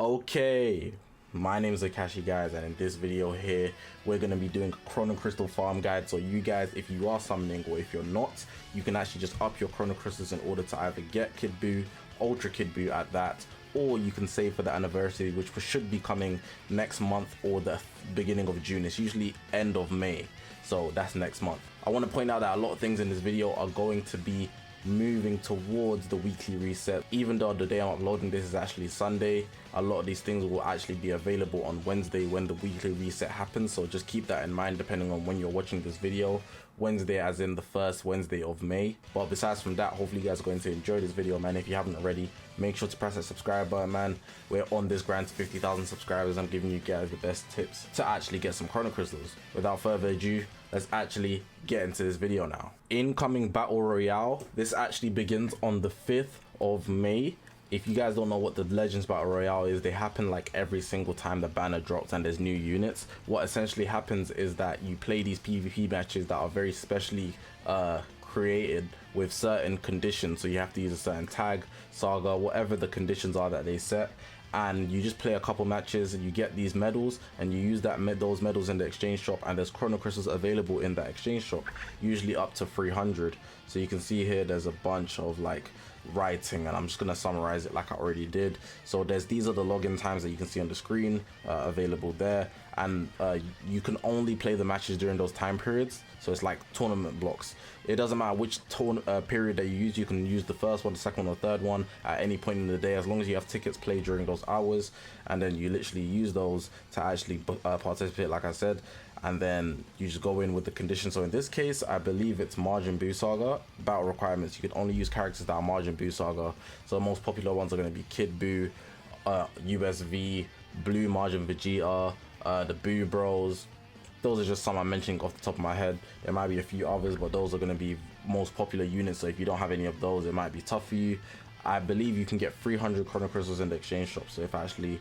Okay, my name is Zakashi, guys, and in this video here we're going to be doing a chrono crystal farm guide. So you guys, if you are summoning or if you're not, you can actually just up your chrono crystals in order to either get Kid Buu, Ultra Kid Buu at that, or you can save for the anniversary, which should be coming next month or the beginning of June. It's usually end of May, so that's next month. I want to point out that a lot of things in this video are going to be moving towards the weekly reset. Even though the day I'm uploading this is actually Sunday, a lot of these things will actually be available on Wednesday when the weekly reset happens, so just keep that in mind depending on when you're watching this video. Wednesday as in the first Wednesday of May. But besides from that, hopefully you guys are going to enjoy this video, man. If you haven't already, make sure to press that subscribe button, man. We're on this grind to 50,000 subscribers. I'm giving you guys the best tips to actually get some chrono crystals. Without further ado, let's actually get into this video now. Incoming battle royale. This actually begins on the 5th of May. If you guys don't know what the Legends Battle Royale is, they happen like every single time the banner drops and there's new units. What essentially happens is that you play these PvP matches that are very specially created with certain conditions. So you have to use a certain tag, saga, whatever the conditions are that they set. And you just play a couple matches and you get these medals, and you use those medals in the exchange shop, and there's chrono crystals available in that exchange shop, usually up to 300. So you can see here there's a bunch of like writing, and I'm just gonna summarize it like I already did. So these are the login times that you can see on the screen available there, and you can only play the matches during those time periods. So it's like tournament blocks. It doesn't matter which period that you use. You can use the first one, the second one, or third one at any point in the day, as long as you have tickets played during those hours, and then you literally use those to actually participate, like I said. And then you just go in with the conditions. So in this case, I believe it's Margin Buu Saga. Battle requirements: you can only use characters that are Margin Buu Saga. So the most popular ones are going to be Kid Buu, USV, Blue Margin Vegeta, the Buu Bros. Those are just some I'm mentioning off the top of my head. There might be a few others, but those are going to be most popular units. So if you don't have any of those, it might be tough for you. I believe you can get 300 chrono crystals in the exchange shop. So if I actually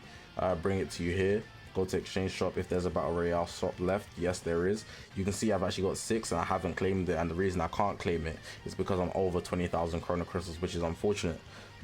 bring it to you here, go to exchange shop, if there's a battle royale shop left, yes there is. You can see I've actually got 6 and I haven't claimed it, and the reason I can't claim it is because I'm over 20,000 chrono crystals, which is unfortunate.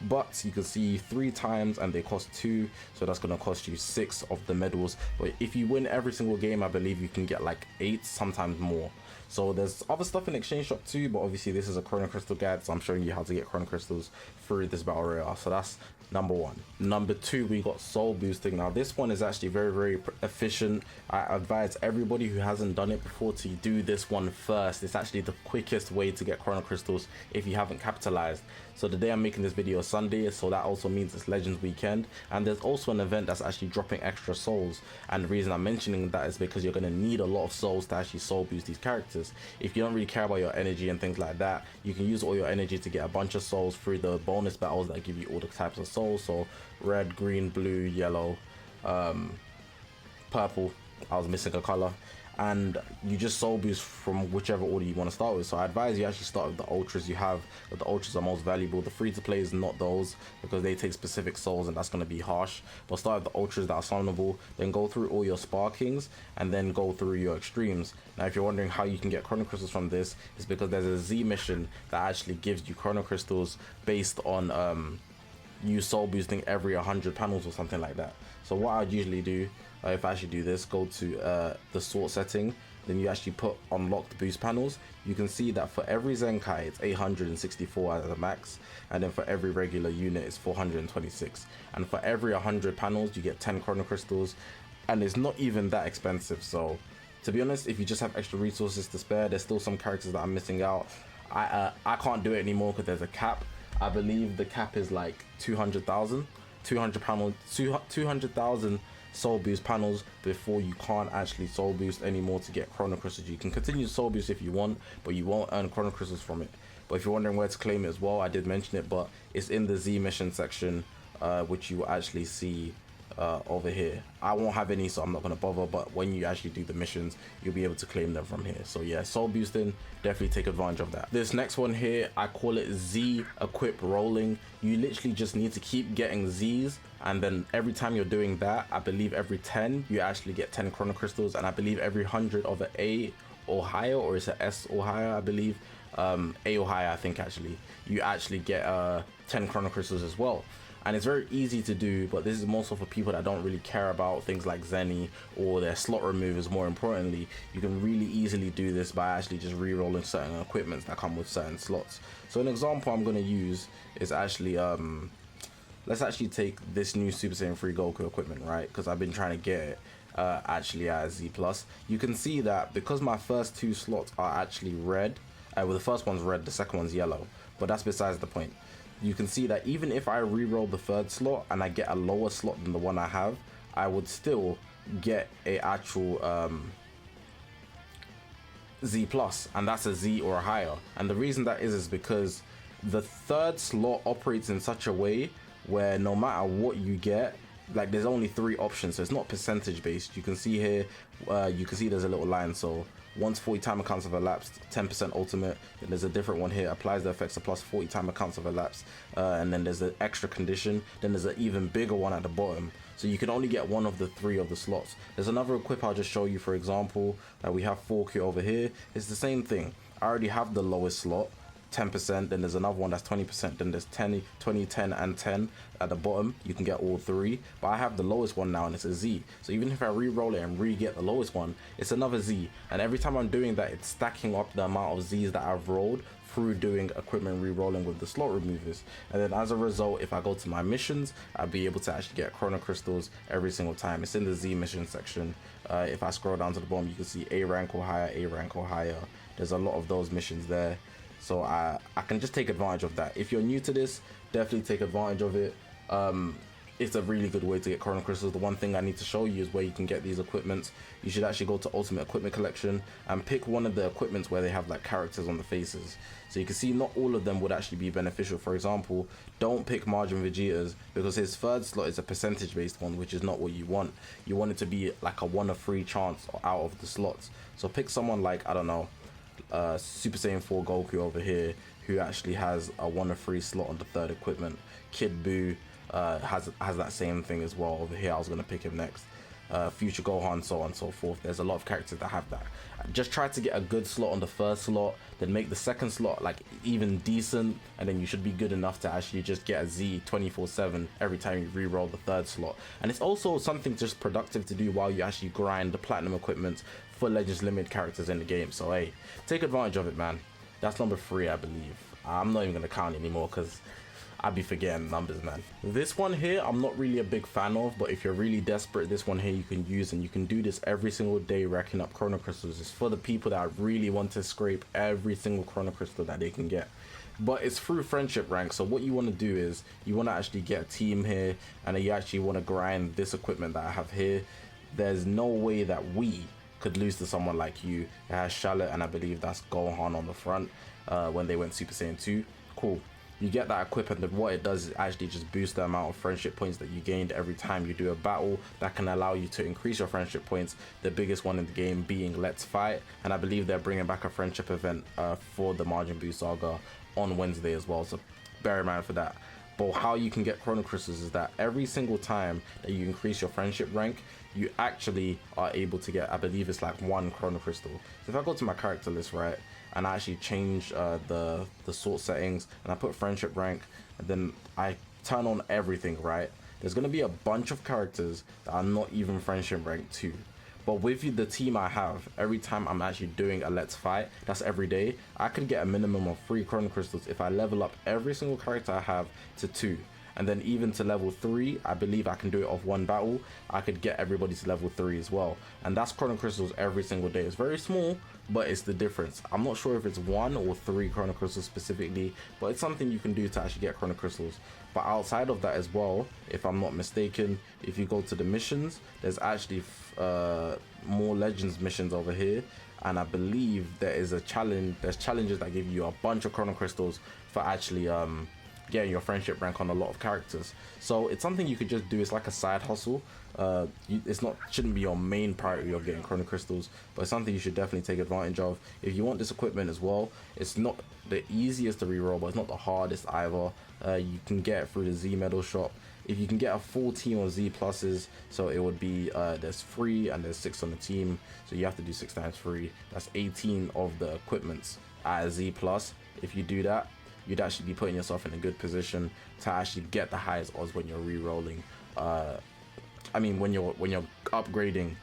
But you can see 3 times and they cost 2, so that's going to cost you 6 of the medals. But if you win every single game, I believe you can get like 8, sometimes more. So there's other stuff in exchange shop too, but obviously this is a chrono crystal guide, so I'm showing you how to get chrono crystals through this battle royale. So that's number 1. Number 2, we got soul boosting. Now this one is actually very efficient. I advise everybody who hasn't done it before to do this one first. It's actually the quickest way to get chrono crystals if you haven't capitalized. So the day I'm making this video is Sunday, so that also means it's Legends weekend, and there's also an event that's actually dropping extra souls. And the reason I'm mentioning that is because you're going to need a lot of souls to actually soul boost these characters. If you don't really care about your energy and things like that, you can use all your energy to get a bunch of souls through the bonus battles that give you all the types of souls. So red, green, blue, yellow, purple, I was missing a color, and you just soul boost from whichever order you want to start with. So I advise you actually start with the ultras you have, but the ultras are most valuable. The free to play is not those, because they take specific souls and that's going to be harsh. But start with the ultras that are summonable, then go through all your sparkings, and then go through your extremes. Now if you're wondering how you can get chrono crystals from this, it's because there's a Z mission that actually gives you chrono crystals based on you soul boosting every 100 panels or something like that. So what I'd usually do, if I actually do this, go to the sort setting, then you actually put unlocked boost panels. You can see that for every Zenkai it's 864 at the max, and then for every regular unit it's 426, and for every 100 panels you get 10 chrono crystals, and it's not even that expensive. So to be honest, if you just have extra resources to spare, there's still some characters that I'm missing out. I can't do it anymore because there's a cap. I believe the cap is like 200,000 soul boost panels before you can't actually soul boost anymore to get chrono crystals. You can continue to soul boost if you want, but you won't earn chrono crystals from it. But if you're wondering where to claim it as well, I did mention it, but it's in the Z mission section, which you will actually see over here. I won't have any, so I'm not going to bother, but when you actually do the missions, you'll be able to claim them from here. So yeah, soul boosting, definitely take advantage of that. This next one here, I call it Z equip rolling. You literally just need to keep getting Z's, and then every time you're doing that, I believe every 10 you actually get 10 chrono crystals, and I believe every 100 of an A or higher, or it's an S or higher, I believe, A or higher, I think, actually, you actually get 10 chrono crystals as well. and it's very easy to do, but this is more so for people that don't really care about things like Zenny or their slot removers. More importantly, you can really easily do this by actually just re-rolling certain equipments that come with certain slots. So an example I'm going to use is actually let's actually take this new Super Saiyan 3 Goku equipment, right? Because I've been trying to get it actually at Z+. You can see that because my first two slots are actually red, well, the first one's red, the second one's yellow, but that's besides the point. You can see that even if I re-roll the third slot and I get a lower slot than the one I have, I would still get a actual Z+, and that's a Z or higher. And the reason that is because the third slot operates in such a way where no matter what you get, like there's only 3 options, so it's not percentage based. You can see here, you can see there's a little line. So once 40 timer counts have elapsed, 10% ultimate. Then there's a different one here, applies the effects of plus 40 timer counts have elapsed, and then there's an extra condition. Then there's an even bigger one at the bottom, so you can only get one of the 3 of the slots. There's another equip I'll just show you. For example, we have 4Q over here. It's the same thing. I already have the lowest slot, 10%, then there's another one that's 20%, then there's 10, 20, 10 and 10 at the bottom. You can get all 3, but I have the lowest one now and it's a Z. So even if I re-roll it and re-get the lowest one, it's another Z, and every time I'm doing that, it's stacking up the amount of Z's that I've rolled through doing equipment re-rolling with the slot removers. And then as a result, if I go to my missions, I'll be able to actually get chrono crystals every single time. It's in the Z mission section. If I scroll down to the bottom, you can see A rank or higher, A rank or higher. There's a lot of those missions there. So I can just take advantage of that. If you're new to this, definitely take advantage of it. It's a really good way to get chrono crystals. The one thing I need to show you is where you can get these equipments. You should actually go to Ultimate Equipment Collection and pick one of the equipments where they have like characters on the faces. So you can see not all of them would actually be beneficial. For example, don't pick Margin Vegeta's because his third slot is a percentage based one, which is not what you want. You want it to be like a 1 of 3 chance out of the slots. So pick someone like, I don't know, Super Saiyan 4 Goku over here, who actually has a 1 of 3 slot on the third equipment. Kid Buu has that same thing as well over here. I was going to pick him next. Future Gohan, so on and so forth. There's a lot of characters that have that. Just try to get a good slot on the first slot, then make the second slot like even decent, and then you should be good enough to actually just get a Z 24/7 every time you re-roll the third slot. And it's also something just productive to do while you actually grind the platinum equipment for Legends Limited characters in the game. So hey, take advantage of it, man. That's number 3, I believe. I'm not even gonna count anymore because I'd be forgetting numbers, man. This one here, I'm not really a big fan of, but if you're really desperate, this one here you can use, and you can do this every single day, racking up chrono crystals. It's for the people that really want to scrape every single chrono crystal that they can get. But it's through friendship rank. So what you want to do is you want to actually get a team here, and then you actually want to grind this equipment that I have here. There's no way that we could lose to someone like you. It has Charlotte, and I believe that's Gohan on the front when they went Super Saiyan 2. Cool. You get that equipment, and what it does is actually just boost the amount of friendship points that you gained every time you do a battle. That can allow you to increase your friendship points, the biggest one in the game being Let's Fight, and I believe they're bringing back a friendship event for the Majin Buu saga on Wednesday as well, so bear in mind for that. But how you can get chrono crystals is that every single time that you increase your friendship rank, you actually are able to get, I believe it's like 1 chrono crystal. So if I go to my character list, right, and I actually change the sort settings, and I put friendship rank, and then I turn on everything, right, there's going to be a bunch of characters that are not even friendship rank 2. But with the team I have, every time I'm actually doing a Let's Fight, that's every day, I could get a minimum of 3 chrono crystals if I level up every single character I have to 2. And then even to level 3, I believe I can do it off 1 battle. I could get everybody to level 3 as well. And that's chrono crystals every single day. It's very small, but it's the difference. I'm not sure if it's 1 or 3 chrono crystals specifically, but it's something you can do to actually get chrono crystals. But outside of that as well, if I'm not mistaken, if you go to the missions, there's actually more Legends missions over here. And I believe there is a challenge, there's challenges that give you a bunch of chrono crystals for actually getting your friendship rank on a lot of characters. So it's something you could just do. It's like a side hustle. Shouldn't be your main priority of getting chrono crystals, but it's something you should definitely take advantage of. If you want this equipment as well, it's not the easiest to reroll, but it's not the hardest either. You can get it through the Z medal shop. If you can get a full team of Z pluses, so it would be there's 3 and there's 6 on the team, so you have to do 6 times 3. That's 18 of the equipments at a Z plus. If you do that, you'd actually be putting yourself in a good position to actually get the highest odds when you're re-rolling. I mean, when you're upgrading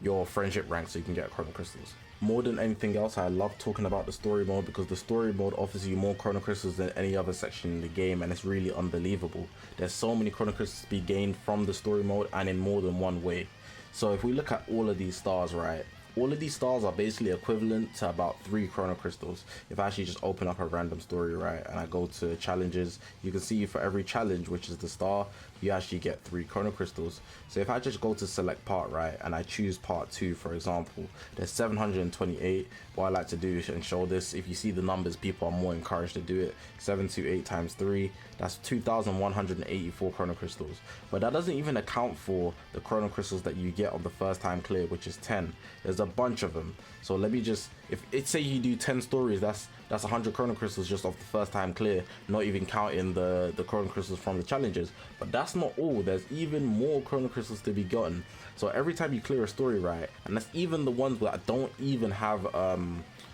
your friendship rank so you can get chrono crystals. More than anything else, I love talking about the story mode because the story mode offers you more chrono crystals than any other section in the game, and it's really unbelievable. There's so many chrono crystals to be gained from the story mode and in more than one way. So if we look at all of these stars, right, all of these stars are basically equivalent to about 3 chrono crystals. If I actually just open up a random story, right, and I go to challenges, you can see for every challenge, which is the star, you actually get 3 chrono crystals. So if I just go to select part, right, and I choose part 2, for example, there's 728. What I like to do is and show this, if you see the numbers, people are more encouraged to do it. 728 times 3, that's 2,184 chrono crystals. But that doesn't even account for the chrono crystals that you get on the first time clear, which is 10. There's a bunch of them. So let me just, if it say you do 10 stories, that's 100 chrono crystals just off the first time clear, not even counting the chrono crystals from the challenges. But that's not all, there's even more chrono crystals to be gotten. So every time you clear a story, right, and that's even the ones that don't even have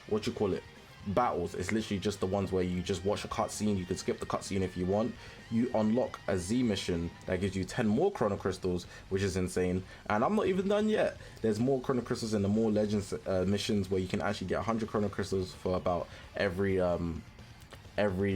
what you call it, battles, it's literally just the ones where you just watch a cutscene, you can skip the cutscene if you want, you unlock a Z mission that gives you 10 more chrono crystals, which is insane. And I'm not even done yet. There's more chrono crystals in the more legends missions where you can actually get 100 chrono crystals for about every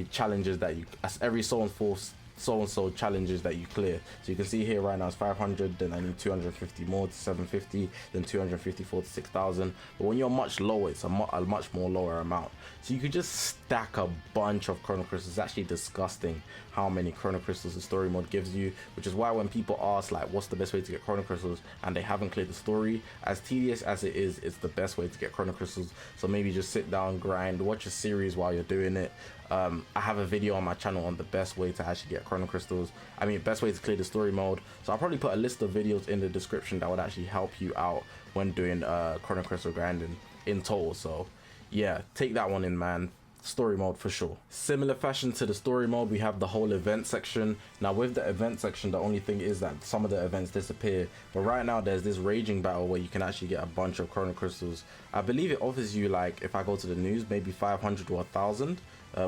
challenges that you, every so-and-so challenges that you clear. So you can see here right now it's 500, then I need 250 more to 750, then 254 to 6,000. But when you're much lower, it's a much more lower amount. So you could just stack a bunch of chrono crystals. It's actually disgusting how many chrono crystals the story mode gives you, which is why when people ask like what's the best way to get chrono crystals and they haven't cleared the story, as tedious as it is, it's the best way to get chrono crystals. So maybe just sit down, grind, watch a series while you're doing it. I have a video on my channel on the best way to actually get chrono crystals. I mean, best way to clear the story mode. So I'll probably put a list of videos in the description that would actually help you out when doing chrono crystal grinding in total. So yeah, take that one in, man. Story mode for sure. Similar fashion to the story mode, we have the whole event section. Now with the event section, the only thing is that some of the events disappear, but right now there's this raging battle where you can actually get a bunch of chrono crystals. I believe it offers you, like, if I go to the news, maybe 500 or 1,000,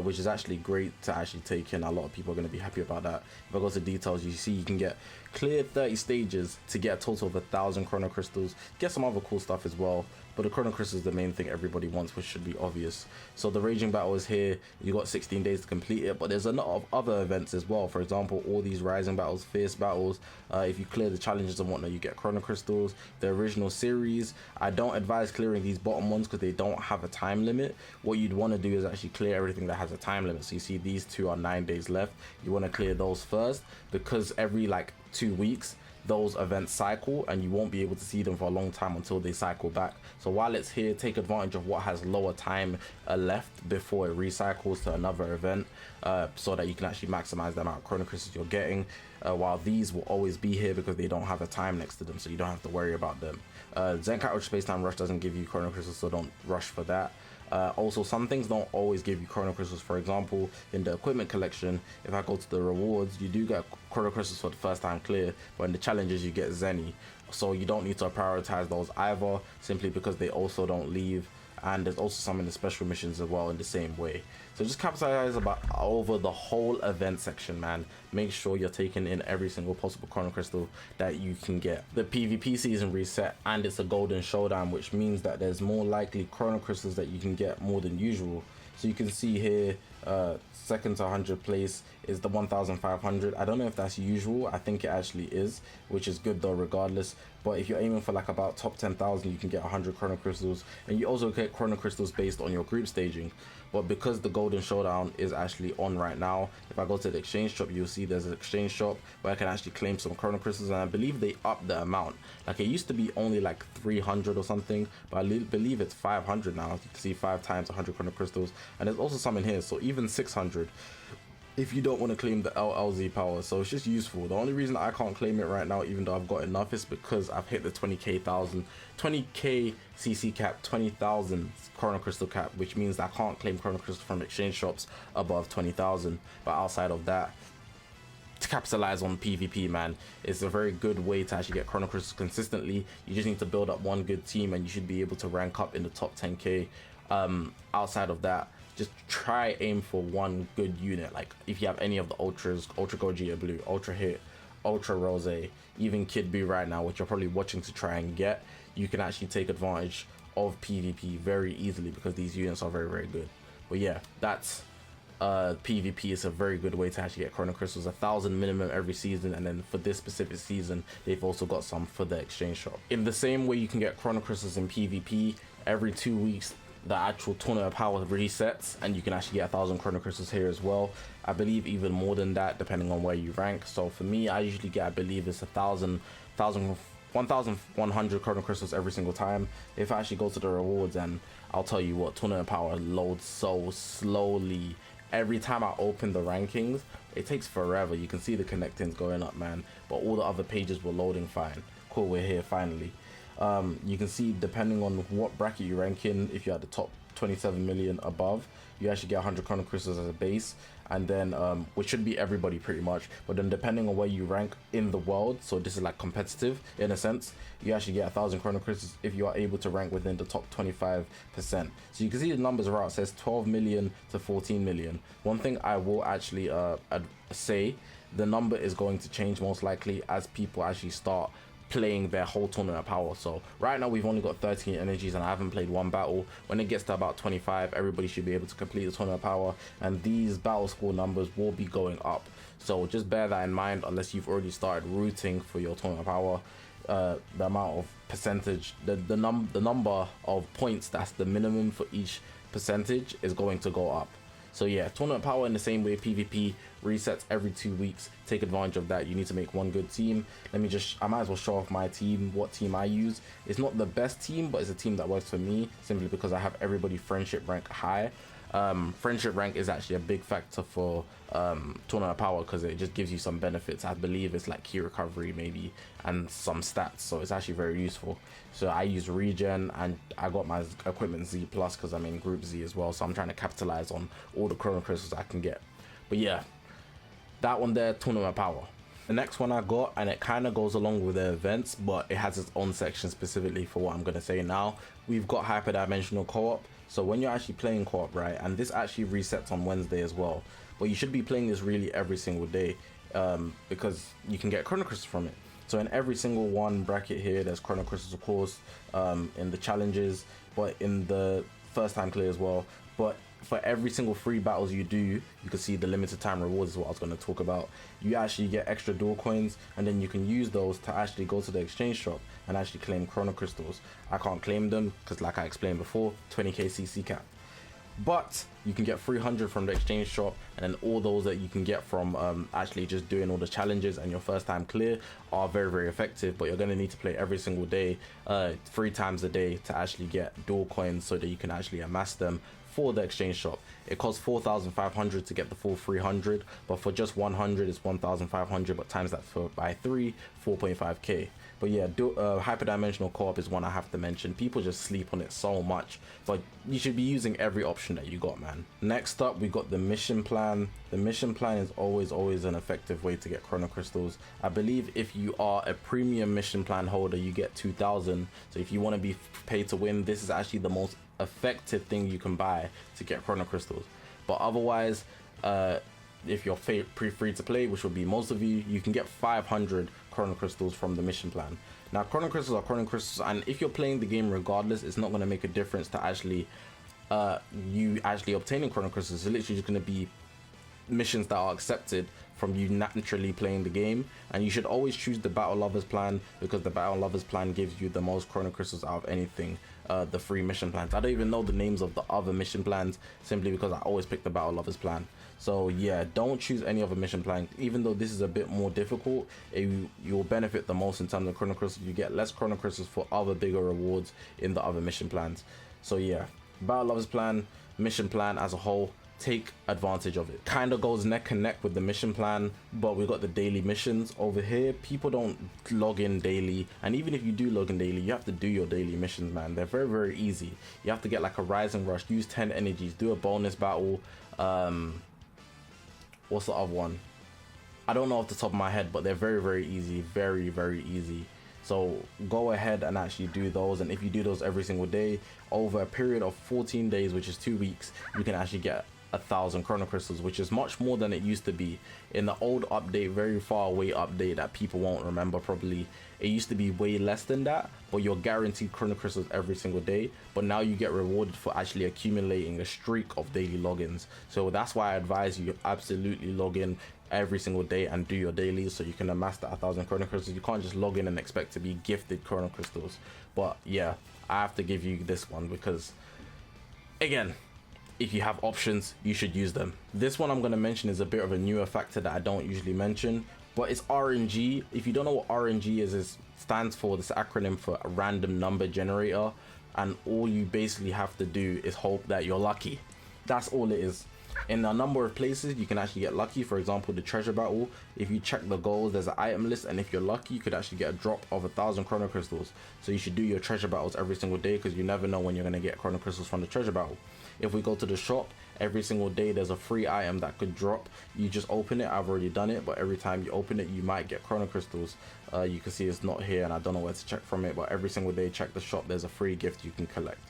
which is actually great to actually take in. A lot of people are going to be happy about that. If I go to details, you see you can get clear 30 stages to get a total of 1,000 chrono crystals. Get some other cool stuff as well, but the chrono crystal is the main thing everybody wants, which should be obvious. So the raging battle is here. You got 16 days to complete it, but there's a lot of other events as well. For example, all these rising battles, fierce battles, if you clear the challenges and whatnot, you get chrono crystals. The original series, I don't advise clearing these bottom ones because they don't have a time limit. What you'd want to do is actually clear everything that has a time limit. So you see these two are 9 days left. You want to clear those first, because every like 2 weeks those events cycle and you won't be able to see them for a long time until they cycle back. So while it's here, take advantage of what has lower time left before it recycles to another event, so that you can actually maximize the amount of chrono crystals you're getting, while these will always be here because they don't have a time next to them, so you don't have to worry about them. Zenkai Ultra Space Time Rush doesn't give you chrono crystals, so don't rush for that. Also, some things don't always give you chrono crystals. For example, in the equipment collection, if I go to the rewards, you do get chrono crystals for the first time clear, but in the challenges you get Zenny, so you don't need to prioritize those either, simply because they also don't leave. And there's also some in the special missions as well in the same way. So just capitalize over the whole event section, man. Make sure you're taking in every single possible chrono crystal that you can get. The PvP season reset, and it's a golden showdown, which means that there's more likely chrono crystals that you can get more than usual. So you can see here, second to 100 place is the 1,500. I don't know if that's usual. I think it actually is, which is good though regardless. But if you're aiming for like about top 10,000, you can get 100 chrono crystals, and you also get chrono crystals based on your group staging. But because the golden showdown is actually on right now, if I go to the exchange shop, you'll see there's an exchange shop where I can actually claim some chrono crystals, and I believe they upped the amount. Like, it used to be only like 300 or something, but I believe it's 500 now. You can see 5 times 100 chrono crystals, and there's also some in here, so even 600 if you don't want to claim the LLZ power. So it's just useful. The only reason I can't claim it right now, even though I've got enough, is because I've hit the 20k CC cap, 20,000 chrono crystal cap, which means that I can't claim chrono crystal from exchange shops above 20,000. But outside of that, to capitalize on PvP, man, it's a very good way to actually get chrono crystals consistently. You just need to build up one good team and you should be able to rank up in the top 10k. Outside of that, just try aim for one good unit. Like if you have any of the ultras, Ultra Gogeta Blue, Ultra Hit, Ultra Rose, even Kid Buu right now, which you're probably watching to try and get, you can actually take advantage of PvP very easily because these units are very, very good. But yeah, that's PvP is a very good way to actually get Chrono Crystals. 1,000 minimum every season, and then for this specific season they've also got some for the exchange shop. In the same way you can get Chrono Crystals in PvP, every 2 weeks the actual tournament of power resets and you can actually get 1,000 Chrono Crystals here as well. I believe even more than that depending on where you rank. So for me, I usually get, I believe it's 1,100 Chrono Crystals every single time. If I actually go to the rewards, and I'll tell you what, tournament power loads so slowly. Every time I open the rankings, it takes forever. You can see the connectings going up, man, but all the other pages were loading fine. Cool, we're here finally. You can see depending on what bracket you rank in, if you're at the top 27 million above, you actually get 100 Chrono Crystals as a base, and then which should be everybody pretty much, but then depending on where you rank in the world, so this is like competitive in a sense, you actually get 1,000 Chrono Crystals if you are able to rank within the top 25%. So you can see the numbers are out. It says 12 million to 14 million. One thing I will actually say, the number is going to change most likely as people actually start playing their whole tournament power. So right now we've only got 13 energies and I haven't played one battle. When it gets to about 25, everybody should be able to complete the tournament power, and these battle score numbers will be going up. So just bear that in mind unless you've already started rooting for your tournament power. The amount of percentage, the number of points that's the minimum for each percentage is going to go up. So yeah, tournament power in the same way, PvP resets every 2 weeks. Take advantage of that. You need to make one good team. I might as well show off my team, what team I use. It's not the best team, but it's a team that works for me simply because I have everybody friendship rank high. Friendship rank is actually a big factor for tournament power because it just gives you some benefits. I believe it's like key recovery maybe and some stats, so it's actually very useful. So I use regen and I got my equipment Z plus because I'm in group Z as well, so I'm trying to capitalize on all the Chrono Crystals I can get. But yeah, that one there, tournament power. The next one I got, and it kind of goes along with the events, but it has its own section specifically for what I'm going to say now. We've got hyperdimensional co-op. So when you're actually playing co-op, right, and this actually resets on Wednesday as well, but you should be playing this really every single day because you can get Chrono Crystals from it. So in every single one bracket here, there's Chrono Crystals, of course, in the challenges, but in the first time clear as well. But for every single free battles you do, you can see the limited time rewards is what I was going to talk about. You actually get extra dual coins, and then you can use those to actually go to the exchange shop and actually claim Chrono Crystals. I can't claim them because, like I explained before, 20k CC cap. But you can get 300 from the exchange shop, and then all those that you can get from actually just doing all the challenges and your first time clear are very, very effective. But you're going to need to play every single day, 3 times a day, to actually get dual coins so that you can actually amass them for the exchange shop. It costs 4,500 to get the full 300, but for just 100 it's 1,500, but times that by 3, 4.5k. But yeah, hyperdimensional co-op is one I have to mention. People just sleep on it so much, but you should be using every option that you got, man. Next up, we got the mission plan. The mission plan is always an effective way to get Chrono Crystals. I believe if you are a premium mission plan holder, you get 2,000. So if you want to be paid to win, this is actually the most effective thing you can buy to get Chrono Crystals. But otherwise, if you're free to play, which will be most of you, you can get 500 Chrono Crystals from the mission plan. Now, Chrono Crystals are Chrono Crystals, and if you're playing the game regardless, it's not going to make a difference to actually you actually obtaining Chrono Crystals. It's literally just going to be missions that are accepted from you naturally playing the game, and you should always choose the Battle Lovers plan because the Battle Lovers plan gives you the most Chrono Crystals out of anything. The free mission plans, I don't even know the names of the other mission plans simply because I always pick the Battle Lovers plan. So yeah, don't choose any other mission plan. Even though this is a bit more difficult, you'll benefit the most in terms of Chrono Crystals. You get less Chrono Crystals for other bigger rewards in the other mission plans. So yeah, Battle Lovers plan, mission plan as a whole, take advantage of it. Kind of goes neck and neck with the mission plan, but we got the daily missions over here. People don't log in daily, and even if you do log in daily, you have to do your daily missions, man. They're very, very easy. You have to get like a Rising Rush, use 10 energies, do a bonus battle. What's the other one? I don't know off the top of my head, but they're very, very easy. Very, very easy. So go ahead and actually do those, and if you do those every single day over a period of 14 days, which is 2 weeks, you can actually get 1,000 chrono crystals, which is much more than it used to be. In the old update, very far away update that people won't remember probably, it used to be way less than that, but you're guaranteed chrono crystals every single day. But now you get rewarded for actually accumulating a streak of daily logins. So that's why I advise you absolutely log in every single day and do your dailies, so you can amass that 1,000 chrono crystals. You can't just log in and expect to be gifted chrono crystals. But yeah, I have to give you this one because, again, if you have options, you should use them. This one I'm going to mention is a bit of a newer factor that I don't usually mention, but it's RNG. If you don't know what RNG is, it stands for this acronym for a random number generator, and all you basically have to do is hope that you're lucky. That's all it is. In a number of places you can actually get lucky. For example, the treasure battle, if you check the goals, there's an item list, and if you're lucky you could actually get a drop of 1,000 chrono crystals. So you should do your treasure battles every single day, because you never know when you're going to get chrono crystals from the treasure battle. If we go to the shop, every single day there's a free item that could drop. You just open it. I've already done it, but every time you open it you might get chrono crystals. You can see it's not here and I don't know where to check from it, but every single day check the shop, there's a free gift you can collect.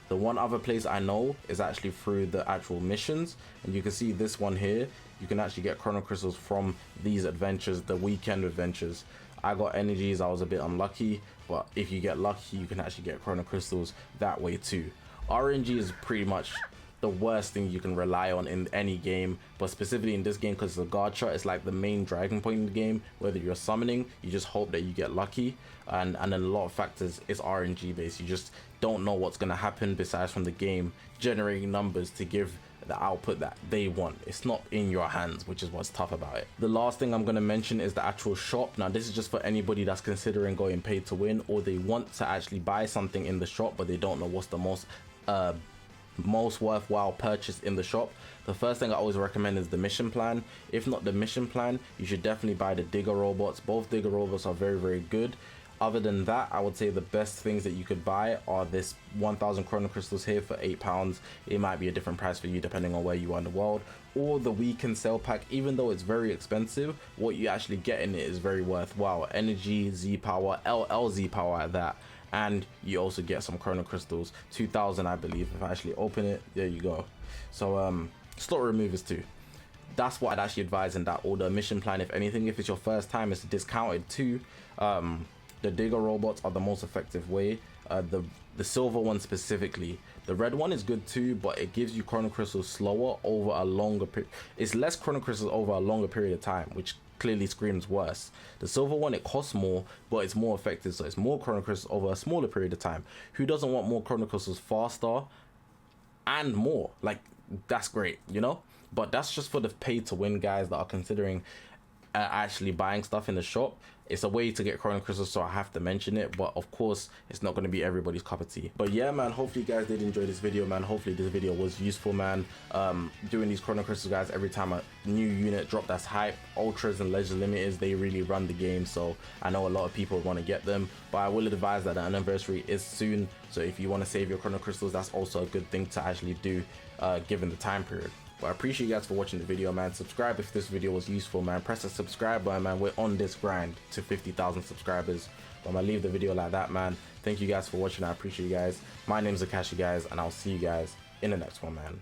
The one other place I know is actually through the actual missions, and you can see this one here, you can actually get chrono crystals from these adventures, the weekend adventures. I got energies, I was a bit unlucky, but if you get lucky you can actually get chrono crystals that way too. RNG is pretty much the worst thing you can rely on in any game, but specifically in this game because it's a gacha, it's like the main driving point in the game. Whether you're summoning, you just hope that you get lucky, and then a lot of factors is RNG based. You just don't know what's going to happen besides from the game generating numbers to give the output that they want. It's not in your hands, which is what's tough about it. The last thing I'm going to mention is the actual shop. Now this is just for anybody that's considering going pay to win, or they want to actually buy something in the shop but they don't know what's the most worthwhile purchase in the shop. The first thing I always recommend is the mission plan. If not the mission plan, you should definitely buy the digger robots. Both digger robots are very good. Other than that, I would say the best things that you could buy are this 1,000 chrono crystals here for £8. It might be a different price for you depending on where you are in the world, or the weekend sale pack. Even though it's very expensive, what you actually get in it is very worthwhile. Energy, Z power, LLZ power at that, and you also get some chrono crystals, 2,000 I believe. If I actually open it, there you go. So slot removers too, that's what I'd actually advise in that order. Mission plan, if anything, if it's your first time, it's discounted too. The digger robots are the most effective way. The silver one specifically, the red one is good too, but it gives you chrono crystals slower over a longer period. It's less chrono crystals over a longer period of time, which clearly screams worse. The silver one, it costs more, but it's more effective, so it's more chrono crystals over a smaller period of time. Who doesn't want more chrono crystals faster and more? Like, that's great, you know? But that's just for the pay to win guys that are considering actually buying stuff in the shop. It's a way to get chrono crystals, so I have to mention it, but of course it's not going to be everybody's cup of tea. But yeah man, hopefully you guys did enjoy this video, man. Hopefully this video was useful, man. Doing these chrono crystals, guys, every time a new unit drop that's hype, ultras and legend limiteds, they really run the game, so I know a lot of people want to get them, but I will advise that the anniversary is soon, so if you want to save your chrono crystals, that's also a good thing to actually do given the time period. But I appreciate you guys for watching the video, man. Subscribe if this video was useful, man. Press the subscribe button, man. We're on this grind to 50,000 subscribers. But I'm gonna leave the video like that, man. Thank you guys for watching. I appreciate you guys. My name's Zakashi, guys, and I'll see you guys in the next one, man.